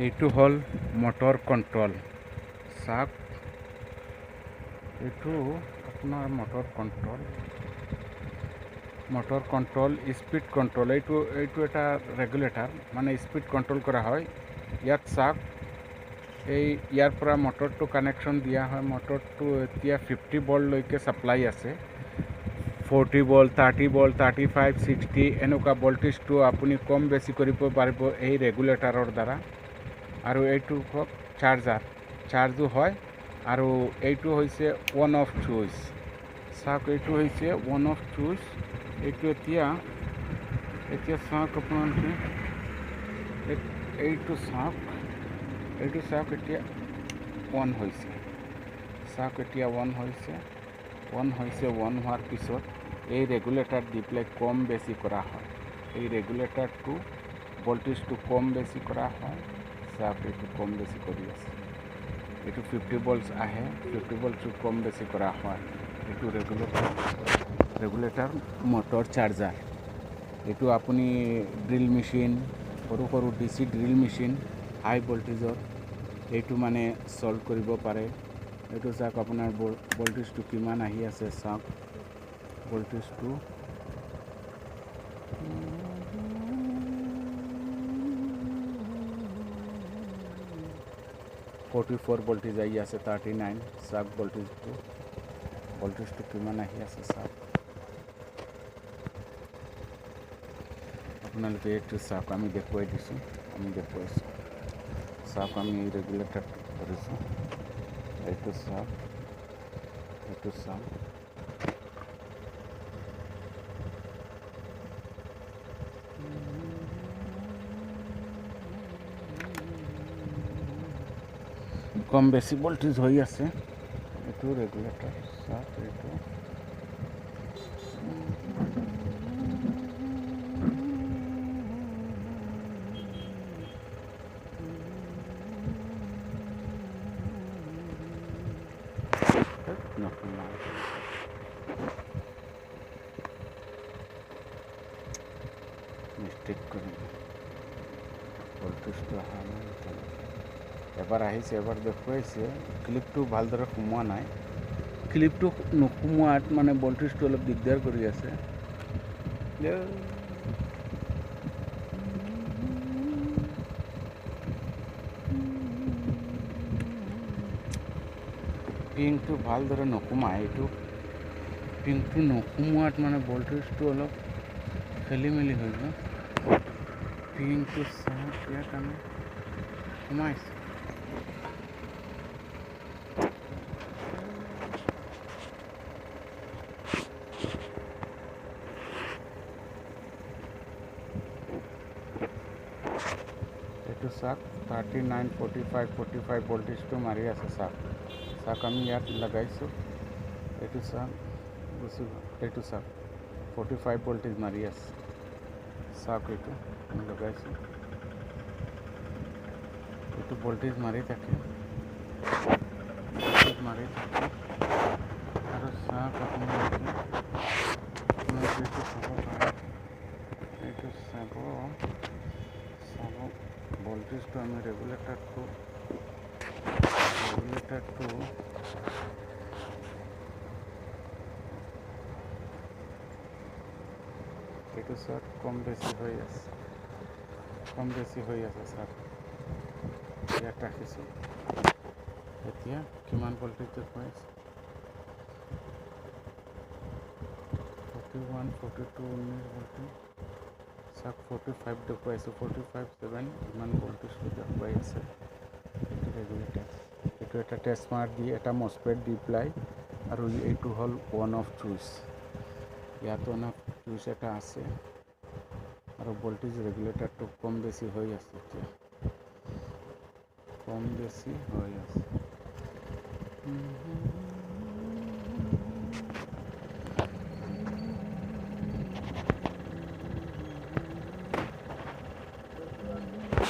এইটো হল মোটৰ কন্ট্ৰোল চাওক এইটো আপোনাৰ মোটৰ কন্ট্ৰোল স্পীড কন্ট্ৰোল এইটো এটা ৰেগুলেটৰ মানে স্পীড কন্ট্ৰোল কৰা হয় ইয়াত চাওক এই ইয়াৰ পৰা মটৰটো কানেকশ্যন দিয়া হয় মটৰটো এতিয়া 50 ভোল্টলৈকে সাপ্লাই আছে 40 ভোল্ট 30 ভোল্ট 35 60 এনেকুৱা ভোল্টেজটো আপুনি কম বেছি কৰিব পাৰিব এই ৰেগুলেটৰৰ দ্বাৰা আৰু এইটো হওক চাৰ্জো হয় আৰু এইটো হৈছে ওৱান অফ চুইচ চাওক এইটো হৈছে ওৱান অফ চুইচ এইটো এতিয়া চাওক আপোনালোকে এইটো চাওক এতিয়া অন হৈছে চাওক এতিয়া অন হোৱাৰ পিছত এই ৰেগুলেটৰ দি পেলাই কম বেছি কৰা হয় এই ৰেগুলেটৰটো ভোল্টেজটো কম বেছি কৰা হয় চাওক এইটো কম বেছি কৰি আছে এইটো 50 ভোল্ট আহে 50 ভোল্টটো কম বেছি কৰা হয় এইটো ৰেগুলেটৰ মটৰ চাৰ্জাৰ এইটো আপুনি ড্ৰিল মেচিন সৰু ডিসি ড্ৰিল মেচিন হাই ভোল্টেজৰ এইটো মানে সলভ কৰিব পাৰে এইটো চাওক আপোনাৰ ভোল্টেজটো কিমান আহি আছে চাওক ভোল্টেজটো 44 ভোল্টেজ আহি আছে 39 চাওক ভোল্টেজটো কিমান আহি আছে চাওক আপোনালোকে এইটো চাওক আমি দেখুৱাইছোঁ চাওক আমি ৰেগুলেটৰ কৰিছোঁ এইটো চাওক কম বেছি ভোল্টেজ হৈ আছে এইটো ৰেগুলেটৰ চাওক এইটো মিষ্টেক কৰি ভোল্টেজটো অহা নাই এবাৰ আহিছে এবাৰ দেখুৱাইছে ক্লিপটো ভালদৰে সোমোৱা নাই ক্লিপটো নোসোমোৱাত মানে ভোল্টেজটো অলপ দিগদাৰ কৰি আছে পিংটো ভালদৰে নোসোমায় এইটো পিংটো নোসোমোৱাত মানে ভোল্টেজটো অলপ খেলি মেলি হৈ গ'ল পিংটো চাওক ইয়াত আমি সোমাইছে এইটো চাওক 39 45 ভোল্টেজটো মাৰি আছে চাওক আমি ইয়াত লগাইছোঁ এইটো চাওক এইটো চাওক 45 ভোল্টেজ মাৰি আছে চাওক এইটো আমি লগাইছোঁ এইটো ভোল্টেজ মাৰি থাকে আৰু চাওক আপোনালোকে এইটো চাব ভোল্টেজটো আমি ৰেগুলেটৰটো এইটো চাওক কম বেছি হৈ আছে চাওক ইয়াত ৰাখিছোঁ এতিয়া কিমান ভোল্টেজ দেখুৱাই আছে 41 42 19 ভোল্টেজ চাওক 45 দেখুৱাইছোঁ 45 7 ইমান ভোল্টেজটো দেখুৱাই আছে এইটো ৰেগুলেটৰ এইটো এটা ট্ৰেন্সফৰ্মাৰ দি এটা মছপেট দি পেলাই আৰু এইটো হ'ল ওৱান অফ চুইচ ইয়াত ওৱান অফ চুইচ এটা আছে আৰু ভোল্টেজ ৰেগুলেটৰটো কম বেছি হৈ আছে এতিয়া